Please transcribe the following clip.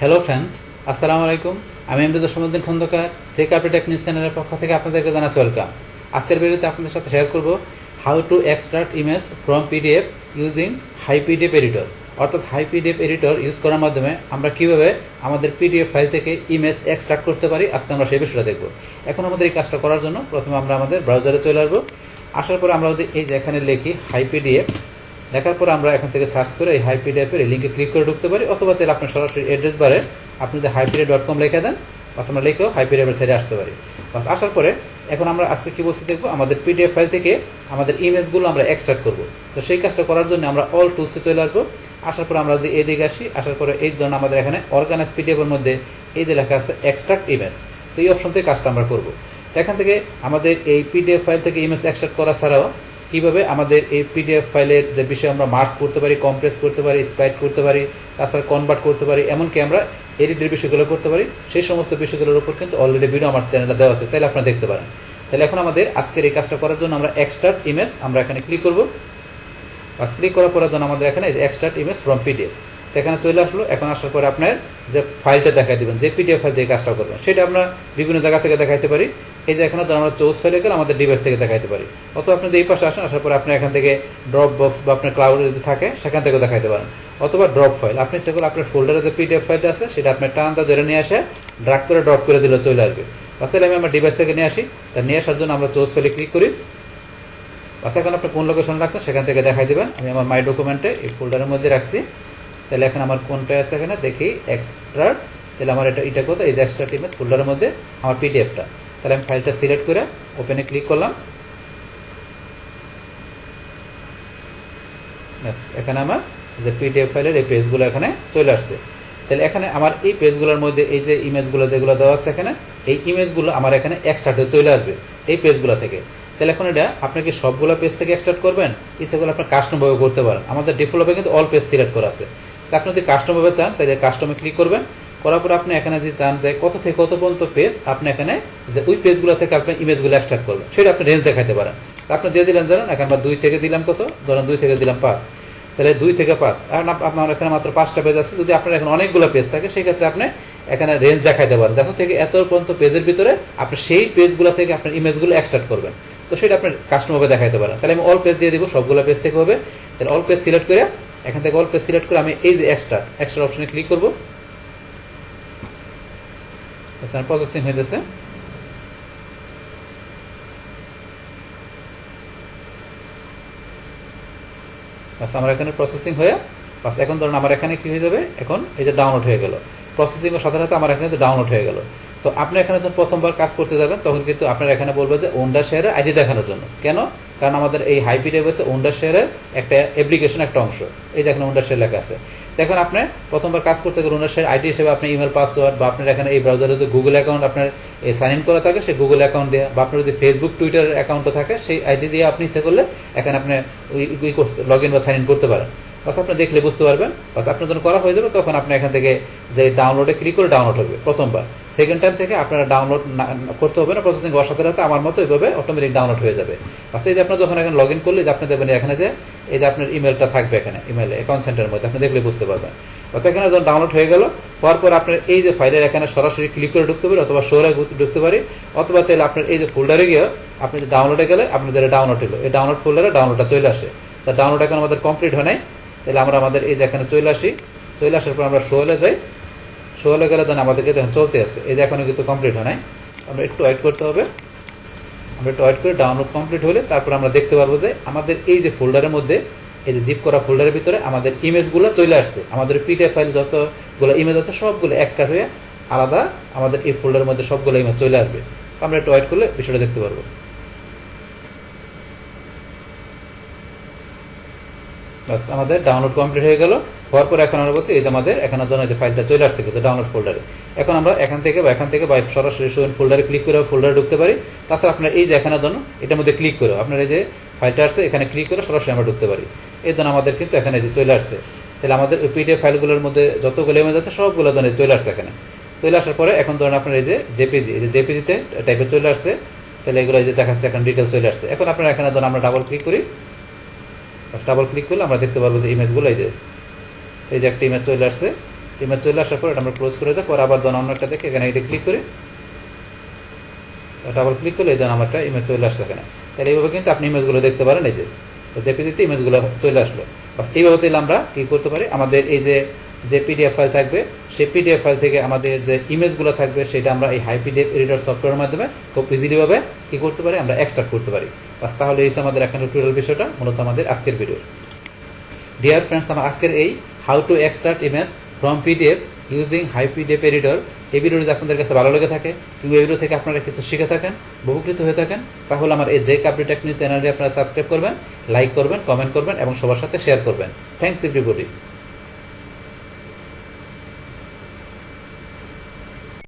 Hello friends, আসসালামু আলাইকুম। আমি এমরুজা সমুদ্দিন খন্দকার, যে কার্পেটেক নিউজ চ্যানেলের পক্ষ থেকে আপনাদেরকে জানাচ্ছি ওয়েলকাম। আজকের ভিডিওতে আপনাদের সাথে শেয়ার করব how to extract image from PDF using HiPDF editor. অর্থাৎ HiPDF এডিটর ইউজ করার মাধ্যমে আমরা কীভাবে আমাদের পিডিএফ ফাইল থেকে ইমেজ এক্সট্রাক্ট করতে পারি, আজকে আমরা সেই বিষয়টা দেখব। এখন আমাদের এই কাজটা করার জন্য প্রথমে আমরা আমাদের ব্রাউজারে চলে আসবো। আসার পরে আমরা যদি এই যে এখানে লিখি HiPDF, লেখার পর আমরা এখান থেকে সার্চ করে এই HiPDF এর লিঙ্কে ক্লিক করে ঢুকতে পারি, অথবা চাইলে আপনি সরাসরি অ্যাড্রেস বারে আপনি যদি HiPDF.com লিখে দেন, বাস আমরা লিখেও HiPDF এর সাইডে আসতে পারি। বাস আসার পরে এখন আমরা আজকে কি বলছি দেখবো, আমাদের পিডিএফ ফাইল থেকে আমাদের ইমেজগুলো আমরা এক্সট্রাক্ট করব। তো সেই কাজটা করার জন্য আমরা অল টুলসে চলে আসবো। আসার পরে আমরা যদি এদিকে আসি, আসার পরে এই ধরনের আমাদের এখানে অর্গানাইজ পিডিএফ এর মধ্যে এই যে লেখা আছে এক্সট্রাক্ট ইমেজ, তো এই অপশন থেকে কাজটা আমরা করবো। তো এখান থেকে আমাদের এই পিডিএফ ফাইল থেকে ইমেজ এক্সট্রাক্ট করা ছাড়াও কীভাবে আমাদের এই পিডিএফ ফাইলের যে বিষয় আমরা মার্জ করতে পারি, কম্প্রেস করতে পারি, স্প্লাইট করতে পারি, তাছাড়া কনভার্ট করতে পারি, এমনকি আমরা এডিটের বিষয়গুলো করতে পারি, সেই সমস্ত বিষয়গুলোর উপর কিন্তু অলরেডি ভিডিও আমার চ্যানেলে দেওয়া আছে, চাইলে আপনারা দেখতে পারেন। তাহলে এখন আমাদের আজকের এই কাজটা করার জন্য আমরা এক্সট্রাক্ট ইমেজ আমরা এখানে ক্লিক করবো। বাস ক্লিক করার পরে জন্য আমাদের এখানে এক্সট্রাক্ট ইমেজ ফ্রম পিডিএফ, তো এখানে চলে আসলো। এখন আসার পরে আপনার যে ফাইলটা দেখাই দেবেন, যে পিডিএফ ফাইল দিয়ে কাজটা করবেন, সেটা আমরা বিভিন্ন জায়গা থেকে দেখাইতে পারি। এই যে এখানে ধর আমরা চৌস ফাইলে গেলে আমাদের ডিভাইস থেকে দেখাইতে পারি, অথবা আপনি এই পাশে আসেন, আসার পরে আপনি এখান থেকে ড্রপ বক্স বা আপনার ক্লাউডে যদি থাকে সেখান থেকেও দেখাইতে পারেন, অথবা ড্রপ ফাইল আপনি ইচ্ছা করলে আপনার ফোল্ডারে যে পিডিএফ ফাইলটা আছে সেটা আপনি টানটা ধরে নিয়ে আসে ড্রাগ করে ড্রপ করে দিলে চলে আসবে। বাস তাহলে আমি আমার ডিভাইস থেকে নিয়ে আসি, তা নিয়ে আসার জন্য আমরা চৌস ফাইলে ক্লিক করি। বাস এখন আপনি কোন লোকেশন রাখছেন সেখান থেকে দেখাই দেবেন। আমি আমার মাই ডকুমেন্টে এই ফোল্ডারের মধ্যে রাখছি। তাহলে এখন আমার কোনটা আছে এখানে দেখি এক্সট্রাক্ট, তাহলে আমার এটা কোথায়, এই যে এক্সট্রাক্ট ইমেজ ফোল্ডারের মধ্যে আমার পিডিএফটা। তাহলে আমি ফাইলটা সিলেক্ট করে ওপেনে ক্লিক করলাম। ব্যাস এখানে আমার যে পিডিএফ ফাইলের এই পেজগুলো এখানে চলে আসছে। তাহলে এখানে আমার এই পেজগুলোর মধ্যে এই যে ইমেজগুলো যেগুলো দেওয়া আছে এখানে, এই ইমেজগুলো আমার এখানে এক্সট্রাক্টে চলে আসবে এই পেজগুলো থেকে। তাহলে এখন এটা আপনি কি সবগুলো পেজ থেকে এক্সট্রাক্ট করবেন, ইচ্ছা করলে আপনি কাস্টমভাবে করতে পারেন। আমাদের ডিফল্টভাবে কিন্তু অল পেজ সিলেক্ট করা আছে। তা আপনি যদি কাস্টমভাবে চান তাহলে কাস্টমে ক্লিক করবেন। করার পর আপনি এখানে যে চান যে কত থেকে কত পর্যন্ত পেজ আপনি এখানে যে ওই পেজগুলো থেকে আপনি ইমেজগুলো এক্সট্রাক্ট করবেন, সেটা আপনি রেঞ্জ দেখাতে পারেন। তা আপনি দিয়ে দিলেন জানেন, এখানে আমরা 2 থেকে দিলাম কত, ধরেন 2 থেকে দিলাম 5, তাহলে 2 থেকে 5। আর আপনার এখানে মাত্র 5টা পেজ আছে, যদি আপনার এখানে অনেকগুলো পেজ থাকে সেক্ষেত্রে আপনি এখানে রেঞ্জ দেখাইতে পারেন, যত থেকে এত পর্যন্ত পেজের ভিতরে আপনি সেই পেজগুলো থেকে আপনার ইমেজগুলো এক্সট্রাক্ট করবেন। তো সেটা আপনি কাস্টমভাবে দেখাইতে পারেন। তাহলে আমি অল পেজ দিয়ে দিব, সবগুলো পেজ থেকে হবে। তাহলে অল পেজ সিলেক্ট করে এখান থেকে অল পেজ সিলেক্ট করে আমি এই যে এক্সট্রা অপশনে ক্লিক করবো। প্রসেসিং হইতেছে। বাস আমার এখানে প্রসেসিং হয়ে বাস এখন ধরুন আমার এখানে কি হয়ে যাবে, এখন এই যে ডাউনলোড হয়ে গেল। প্রসেসিং এর সাথে সাথে আমার এখানে ডাউনলোড হয়ে গেল। তো আপনি এখানে যখন প্রথমবার কাজ করতে যাবেন তখন কিন্তু আপনার এখানে বলবে যে ওন্ডার শেয়ারের আইডি দেখানোর জন্য। কেন? কারণ আমাদের এই HiPDF হচ্ছে ওন্ডার শেয়ারের একটা অ্যাপ্লিকেশন, একটা অংশ। এই যে এখানে ওন্ডার শেয়ার লেখা আছে। এখন আপনি প্রথমবার কাজ করতে গেলে ওন্ডার শেয়ার আইডি হিসেবে আপনি ইমেল পাসওয়ার্ড বা আপনার এখানে এই ব্রাউজারে যদি গুগল অ্যাকাউন্ট আপনার সাইন ইন করা থাকে সেই গুগল অ্যাকাউন্ট দিয়ে, বা আপনার যদি ফেসবুক টুইটারের অ্যাকাউন্টও থাকে সেই আইডি দিয়ে আপনি ইচ্ছে করলে এখানে আপনি লগ ইন বা সাইন ইন করতে পারেন। বাস আপনি দেখলে বুঝতে পারবেন। বাস আপনার যখন করা হয়ে যাবে তখন আপনি এখান থেকে যে ডাউনলোডে ক্লিক করে ডাউনলোড হবে প্রথমবার। সেকেন্ড টাইম থেকে আপনারা ডাউনলোড করতে হবে না, প্রসেসিং হওয়ার সাথে সাথে আমার মতো এইভাবে অটোমেটিক ডাউনলোড হয়ে যাবে। বাস এই যে আপনার যখন এখানে লগ ইন করলে যে আপনি দেখবেন এখানে যে এই যে আপনার ইমেলটা থাকবে এখানে ইমেল অ্যাকাউন্ট সেন্টারের মধ্যে, আপনি দেখলে বুঝতে পারবেন। বাস এখানে যখন ডাউনলোড হয়ে গেল, হওয়ার পর আপনার এই যে ফাইলের এখানে সরাসরি ক্লিক করে ঢুকতে পারি, অথবা শোরে ঢুকতে পারি, অথবা চাইলে আপনার এই যে ফোল্ডারে গিয়ে আপনি যে ডাউনলোডে গেলে আপনার যেটা ডাউনলোড হলো এই ডাউনলোড ফোল্ডারে ডাউনলোডটা চলে আসে। তা ডাউনলোড এখন আমাদের কমপ্লিট হয় নাই। তাহলে আমরা আমাদের এই যে এখানে চলে আসি, চলে আসার পর আমরা শোলে যাই। শোলে গেলে দেন আমাদেরকে যখন চলতে আসে, এই যে এখনো কিন্তু কমপ্লিট হয় নাই, আমরা একটু ওয়েট করতে হবে। আমরা একটু ওয়েট করে ডাউনলোড কমপ্লিট হলে তারপর আমরা দেখতে পারবো যে আমাদের এই যে ফোল্ডারের মধ্যে এই যে জিপ করা ফোল্ডারের ভিতরে আমাদের ইমেজগুলো চলে আসছে। আমাদের পিডিএফ ফাইল যতগুলো ইমেজ আছে সবগুলো এক্সট্রা হয়ে আলাদা আমাদের এই ফোল্ডারের মধ্যে সবগুলো ইমেজ চলে আসবে। তো আমরা একটু ওয়েট করলে বিষয়টা দেখতে পারবো। বাস আমাদের ডাউনলোড কমপ্লিট হয়ে গেল। হওয়ার পর এখন আমরা বলছি এই যে আমাদের এখানে ধরুন যে ফাইলটা চলে আসছে কিন্তু ডাউনলোড ফোল্ডারে। এখন আমরা এখান থেকে বা সরাসরি ফোল্ডারে ক্লিক করে ফোল্ডারে ঢুকতে পারি। তাছাড়া আপনার এই যে এখানে ধরুন এটার মধ্যে ক্লিক করে আপনার এই যে ফাইলটা আসছে এখানে ক্লিক করে সরাসরি আমরা ঢুকতে পারি। এই ধরুন আমাদের কিন্তু এখানে যে চলে আসছে। তাহলে আমাদের পিডিএফ ফাইলগুলোর মধ্যে যতগুলো ইমেজ আছে সবগুলো ধরনের চলে আসছে এখানে। চলে আসার পরে এখন ধরুন আপনার এই যে জেপিজি, এই যে জেপিজিতে টাইপে চলে আসছে। তাহলে এগুলো এই যে দেখাচ্ছে এখন ডিটেলস চলে আসছে। এখন আপনার এখানে ধরুন আমরা ডাবল ক্লিক করি, ডাবল ক্লিক করলে আমরা দেখতে পারবো যে ইমেজগুলো এই যে একটা ইমেজ চলে আসছে। ইমেজ চলে আসার পর এটা আমরা ক্লোজ করে দেবো, পর আবার ধরুন অন্য একটা দেখে এখানে এটা ক্লিক করে এটা আবার ক্লিক করলে ধরুন আমার একটা ইমেজ চলে আসছে এখানে। তাহলে এইভাবে কিন্তু আপনি ইমেজগুলো দেখতে পারেন। এই যে জেপিজিতে ইমেজগুলো চলে আসলো। বাস এইভাবে তাহলে আমরা কি করতে পারি, আমাদের এই যে পিডিএফ ফাইল থাকবে সেই পিডিএফ ফাইল থেকে আমাদের যে ইমেজগুলো থাকবে সেটা আমরা এই HiPDF এডিটর সফটওয়্যারের মাধ্যমে খুব ইজিলি ভাবে কি করতে পারি, আমরা এক্সট্রাক্ট করতে পারি। বাস তাহলে এই আমাদের এখন টিউটোরিয়াল বিষয়টা মূলত আমাদের আজকের ভিডিও। ডিয়ার ফ্রেন্ডস, আমার আজকের এই how to extract image from PDF using HiPDF editor এই ভিডিও যদি আপনাদের কাছে ভালো লেগে থাকে কিংবা এই ভিডিও থেকে আপনারা কিছু শিখে থাকেন, উপকৃত হয়ে থাকেন, তাহলে আমার এই JKPT টেক নিউজ চ্যানেলটি আপনারা সাবস্ক্রাইব করবেন, লাইক করবেন, কমেন্ট করবেন এবং সবার সাথে শেয়ার করবেন। Thanks everybody.